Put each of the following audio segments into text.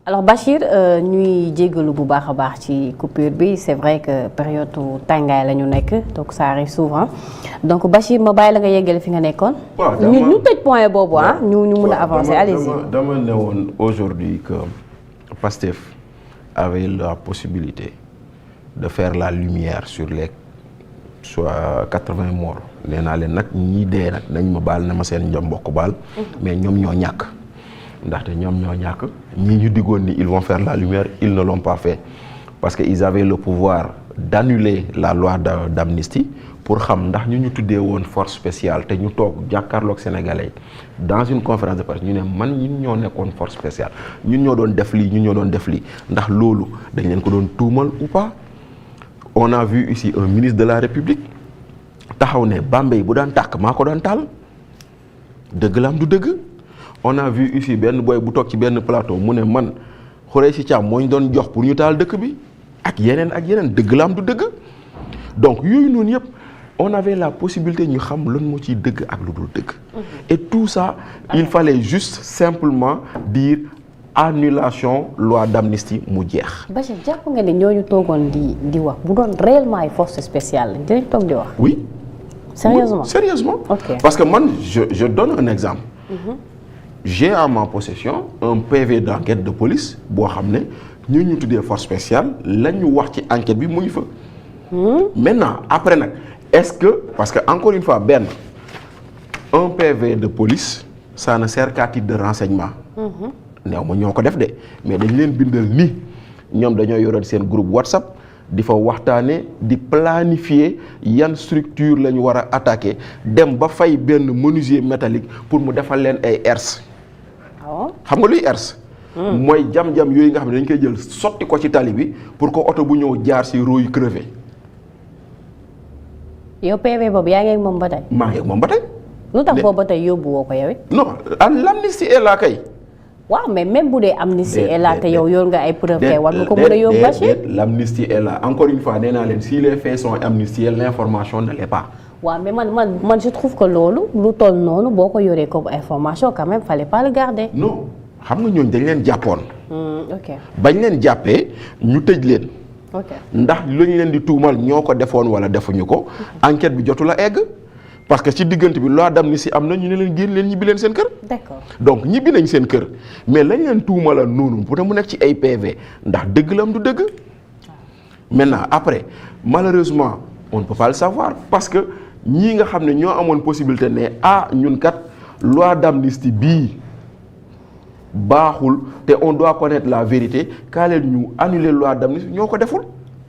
alors Bachir ñuy jéggalu bu baax a baax ci coupure bi c'est vrai que période tàngaay la ñu nekk donc ça arrive souvent donc Bachir ma bàyyi la nga yeggale fi nga nekkoon. ñu tëj point boobu ñu mun a avancer allez-y. dama ne woon aujourd'hui que Pastef avait la possibilité de faire la lumière sur les soit 80 morts nee naa leen nag ñii dee nag nañ ma baal na ma seen mbokk baal mais ñoom ñoo ñàkk ndaxte ñoom ñoo ñàkk ñii ñu diggoon ni ils vont faire la lumière ils ne l'ont pas fait parce que ils avaient le pouvoir d'annuler la loi d'amnistie pour xam ndax ñu tuddee woon force spéciale te ñu toog jàkkaarloog sénégalais dans une conférence de presse ñu ne man ñun ñoo nekkoon force spéciale ñun ñoo doon def lii ñun ñoo doon def lii ndax loolu dañ leen ko doon tuumal ou pas. On a vu ici un ministre de la République taxaw ne Bambey bu daan tàkk maa ko daan taal dëgg la am du dëgg on a vu ici benn boy bu toog ci benn plateau mu ne man Khoureychi Thiam moo ñu doon jox pour ñu taal dëkk bi ak yeneen dëgg la am du dëgg donc yooyu noonu yëpp on avait la possibilité ñu xam lan moo ciy dëgg ak lu dul dëgg et tout ça il fallait juste simplement dire annulation loi d'amnistie mu jeex. Bachir jàpp nga ne ñooñu toogoon di wax bu doon réellement ay forces spéciales lañ dinañ toog di wax. oui. sérieusement oui, sérieusement. Okay. Parce que moi je donne un exemple. J'ai en ma possession un PV d'enquête de police boo xam ne ñu tuddee force spéciale la ñu wax ci enquête bi muy fa. Maintenant après nag est-ce que parce que encore une fois benn un PV de police ça ne sert qu'à titre de renseignement. neew ma ñoo ko def de mais dañ leen bindal ni ñoom dañoo yoroon seen groupe WhatsApp di fa waxtaane di planifier yan structure la ñu war a attaquer dem ba fay benn menuisier métallique pour mu defal leen ay herse xam nga luy herse mooy jam-jam yooyu nga xam ne dañ koy jël sotti ko ci tali bi pour que oto bu ñëw jaar ci roue yu crevé. yow PV boobu yaa ngi ak moom ba tey. maa ngi ak moom ba tey. lu tax boobu ba tey yóbbu woo ko yow it. non l'amnistie est là kay. waaw mais même bu dee amnistie est là te yow yor nga ay preuves kay war nga ko mën a yóbbu Bachir. L'amnistie est là encore une fois nee naa leen si les faits sont amnistiés l'information ne l'est pas. waaw mais man je trouve que loolu lu toll noonu boo ko yoree comme information quand même fallait pas le garder. non xam nga ñooñu dañ leen jàppoon. ok bañ leen jàppee ñu tëj leen. ok ndax lañ leen di tuumal ñoo ko defoon wala defuñu ko. enquête bi jotul a egg. parce que ci diggante bi loi d'amnistie am na ñu ne leen génn leen ñibbi leen seen kër. d'accord donc ñibbi nañ seen kër mais lañ leen tuumala noonu pour mu nekk ci ay PV ndax dëgg la am du dëgg. maintenant après malheureusement on ne peut pas le savoir parce que ñii nga xam ne ñoo amoon possibilité ne ñun kat loi d'amnistie bii baaxul te on doit connaître la vérité kaa leen ñu annuler loi d'amnistie ñoo ko deful.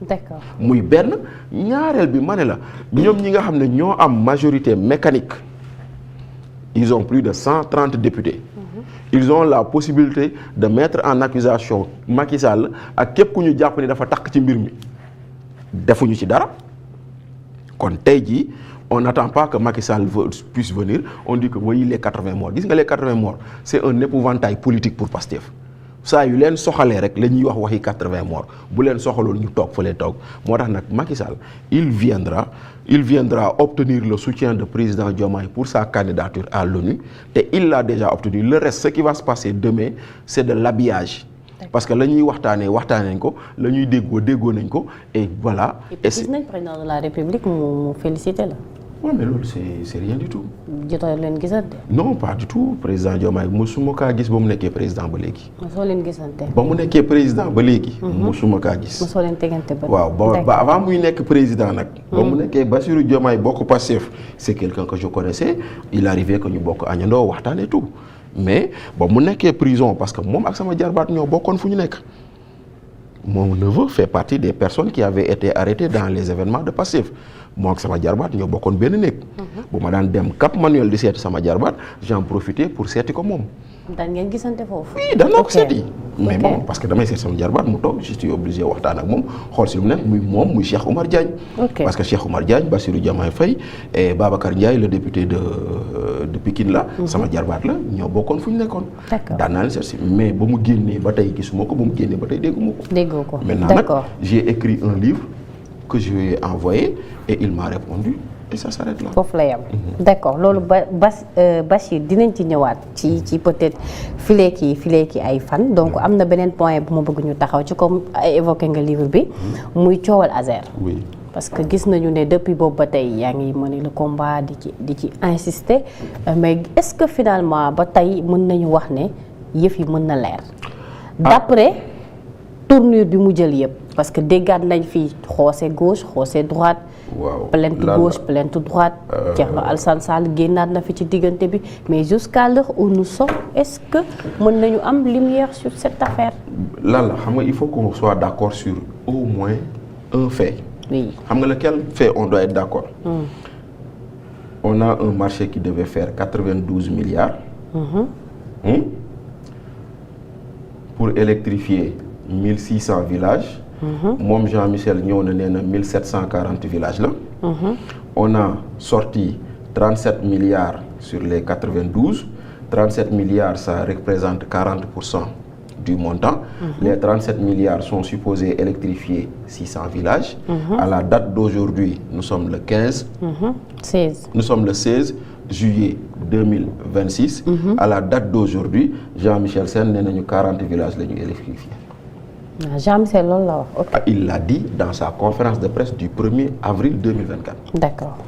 d'accord muy benn ñaareel bi ma ne la ñoom ñi nga xam ne ñoo am majorité mécanique ils ont plus de 130 députés. Ils ont la possibilité de mettre en accusation Macky Sall ak képp ku ñu jàpp ni dafa takk ci mbir mi defuñu ci dara kon tey jii on n'attend pas que Macky Sall puisse venir on dit que voyez les 80 morts gis nga les 80 morts c'est un épouvantail politique pour Pastef. saa yu leen soxalee rek la ñuy wax waxi 80 morts bu leen soxaloon ñu toog fa leen toog moo tax nag Macky Sall il viendra obtenir le soutien de président Diomaye pour sa candidature à l'ONU te il l'a déjà obtenu le reste ce qui va se passer demain c'est de l'habillage parce que la ñuy waxtaanee nañ ko la ñuy déggoo nañ ko et voilà. et gis nañ président de la République mu félicité la. Oui, mais loolu c'est rien du tout. jotoo leen gisante. non pas du tout président Diomaye mosuma kaa gis ba mu nekkee président ba léegi. mosoo leen gisante. ba mu nekkee président ba léegi. mosuma kaa gis. mosoo leen tegante ba. waaw ba avant muy nekk président nag. ba mu nekkee Bassirou Diomaye bokk Pastef c'est quelqu'un que je connaissais il arrivait que ñu bokk añandoo waxtaanee tout mais ba mu nekkee prison parce que moom ak sama jarbaat ñoo bokkoon fu ñu nekk. Mon neveu fait partie des personnes qui avaient été arrêtées dans les événements de Pastef moo ak sama jarbaat ñoo bokkoon benn néeg. bu ma daan dem Cap Manuel di seeti sama jarbaat j'en profitais pour seeti ko moom. daan ngeen gisante foofu. oui daan naa ko seeti. mais bon parce que damay seet sama jarbaat mu toog je suis obligé waxtaan ak moom xool si lu mu nekk muy moom muy Cheikh Oumar Diagne. parce que Cheikh Oumar Diagne Bassirou Diomaye Faye et Babacar Ndiaye le député de Pikine la. sama jarbaat la ñoo bokkoon fu ñu nekkoon. daan naa leen seet si mais ba mu génnee ba tey gisuma ko ba mu génnee ba tey dégguma ko. déggoo ko maintenant nag j'ai écrit un livre que je lui ai envoyé et il m'a répondu et ça s'arrête là. foofu la yem. d'accord loolu Bachir dinañ ci ñëwaat ci peut-être fileeki ay fan donc am na beneen point bu ma bëgg ñu taxaw ci comme évoqué nga livre bi muy coowal Azer. oui parce que gis nañu ne depuis boobu ba tey yaa ngi mener le combat di ci insister mais est-ce que finalement ba tey mën nañu wax ne yëf yi mën na leer. d'après tournure bi mu jël yëpp parce que déggaat nañ fi xoose gauche xoose droite. waaw plainte gauche plainte droite. Thierno Alassane Sall génnaat na fi ci diggante bi mais jusqu'à l'heure où nous sommes est-ce que mën nañu am lumière sur cette affaire. lan la xam nga il faut qu'on soit d'accord sur au moins un fait. oui xam nga lequel fait on doit être d'accord. On a un marché qui devait faire 92 milliards. Pour électrifier 1600 villages. Moom Jean-Michel ñëw na nee na 1740 villages la. On a sorti 37 milliards sur les 92. 37 milliards ça représente 40% du montant. Les 37 milliards sont supposés électrifier 600 villages. À la date d'aujourd'hui, nous sommes le 15. 16. Nous sommes le 16 juillet 2026. À la date d'aujourd'hui, Jean-Michel Sène nee nañu 40 villages la ñu électrifié. Jean-Michel loolu la wax. ok Il l'a dit dans sa conférence de presse du 1er avril 2024. d'accord.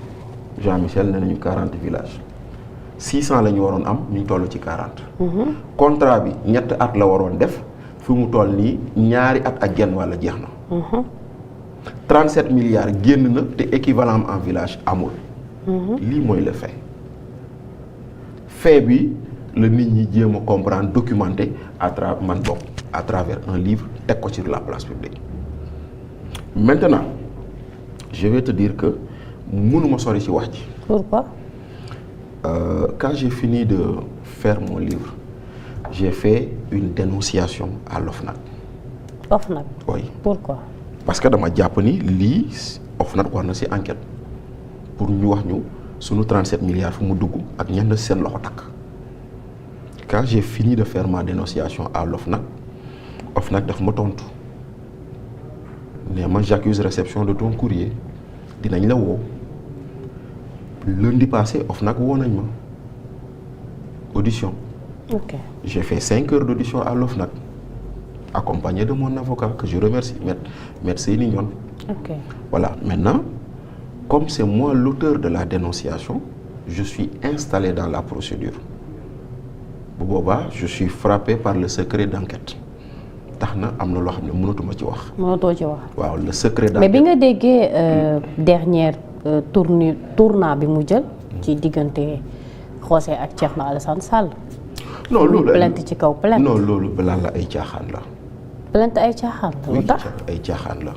Jean-Michel nee nañu 40 villages. 600 la ñu waroon am ñu toll ci 40. Contrat bi ñett at la waroon def fi mu toll nii ñaari at ak genn walla jeex na. 37 milliards génn na te équivalent en village amul. lii mooy le fait. fait bi la nit ñi jéem a comprendre documenter à travers un livre teg ko sur la place publique. Maintenant je vais te dire que mënuma sori ci wax ji. pourquoi. Quand j'ai fini de faire mon livre, j'ai fait une dénonciation à l'OFNAC. OFNAC. Oui. Pourquoi? Parce que dama jàpp ni lii OFNAC war na ci enquête pour ñu wax ñu sunu 37 milliards fu mu dugg ak ñenn seen loxo takk. Quand j'ai fini de faire ma dénonciation à l'OFNAC, OFNAC daf ma tontu ne ma j'accuse réception de ton courrier dinañ la woo. Lundi passé OFNAC woo nañ ma audition. ok J'ai fait 5 heures d'audition à l'OFNAC accompagné de mon avocat que je remercie maître Seyni Ndione. ok Voilà, maintenant comme c'est moi l'auteur de la dénonciation, je suis installé dans la procédure. Bu boobaa je suis frappé par le secret d'enquête. Tax na am na loo xam ne mënatuma ci wax. mënatoo ci wax. waaw le secret d'enquête. mais bi nga déggee dernière tournant bi mu jël. ci diggante Xoose ak Thierno Alassane Sall. non loolu plainte ci kaw plainte. non loolu balaa la ay caaxaan la. plainte ay caaxaan la lu tax. ay caaxaan la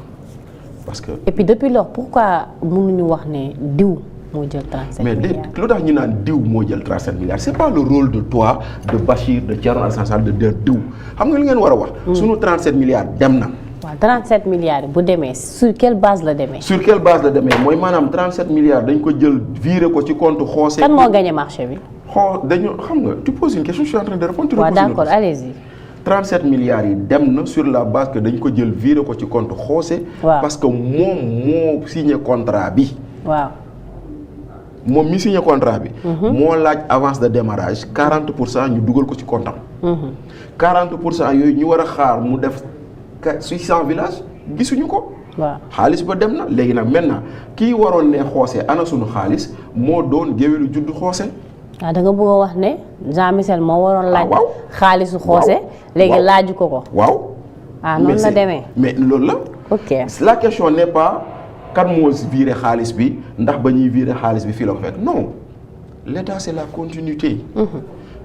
parce que. et puis depuis lors pourquoi mënuñu wax ne diw moo jël 37 mais milliards. lu tax ñu naan diw moo jël 37 milliards c'est pas le rôle de toi de Bachir de Thierno Alassane Sall de diw xam nga li ngeen war a wax. sunu 37 milliards dem na. waaw 37 milliards bu demee sur quelle base la demee. sur quelle base la demee mooy maanaam 37 milliards dañ ko jël viré ko ci compte Xoose. kan moo gagné marché bi. dañu xam nga tu poses une question je suis en train de répondre. waaw d'accord allez-y. 37 milliards yi dem na sur la base que dañ ko jël viré ko ci compte Xoose. waaw parce que moom moo signé contrat bi. waaw. moom mi signé contrat bi. moo laaj avance de démarrage 40% ñu dugal ko ci compte am. 40% yooyu ñu war a xaar mu def 600 villages gisuñu ko. waaw xaalis ba dem na léegi nag maintenant kii waroon ne Xoose ana sunu xaalis moo doon géwélu juddu Xoose. waaw da nga bëgg a wax ne Jean-Michel moo waroon laaj. waaw xaalisu Xoose. léegi laaju ko. waaw. noonu la demee. mais loolu la. ok la question n'est pas kan moo viré xaalis bi ndax ba ñuy viré xaalis bi fii la ko fekk non l'État c'est la continuité.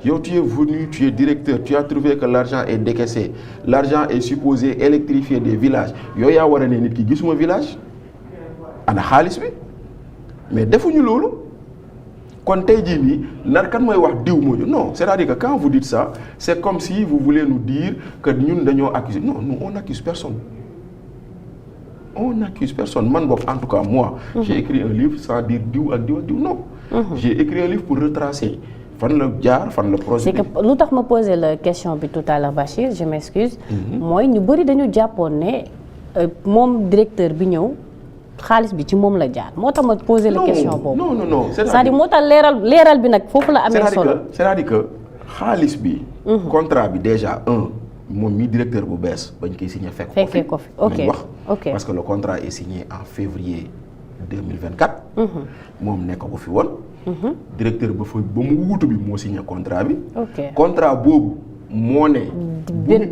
yow tu es venu tu es directeur tu as trouvé que l'argent est décaissé l'argent est supposé électrifier des villages yow yaa war a ne nit ki gisuma village ana xaalis bi mais defuñu loolu kon tey jii nii nar kan mooy wax diw moo non c'est-à-dire que quand vous dites ça c'est comme si vous voulez nous dire que ñun dañoo accuser non nous on n'accuse personne. On n'accuse personne. Man boog en tout cas moi. J'ai écrit un livre sans dire diw ak diw ak diw non. J'ai écrit un livre pour retracer fan la jaar fan la projet. c'est que lu tax ma poser la question bi tout à l'heure Bachir je m'excuse. mooy ñu bëri dañu jàppoon ne moom directeur bi ñëw xaalis bi ci moom la jaar moo tax ma poser la question boobu. non c'est-à-dire moo tax leeral bi nag foofu la amee solo. c'est-à-dire que xaalis bi. contrat bi déjà moom mi directeur bu bees bañ koy signé fekkee ko fi ok parce que le contrat est signé en février 2024. moom nekk ko fi woon. directeur ba mu wuutu bi moo signé contrat bi. contrat boobu moo ne.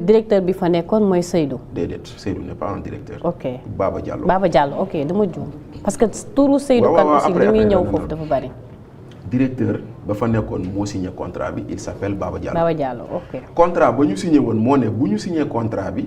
directeur bi fa nekkoon mooy Seydou. déedéet Seydou n'est pas un directeur. ok Baba Diallo ok dama juum parce que turu Seydou kan aussi li muy ñëw foofu dafa bari. directeur ba fa nekkoon moo signé contrat bi il s'appelle Baba Diallo. ok. contrat ba ñu signé woon moo ne bu ñu signé contrat bi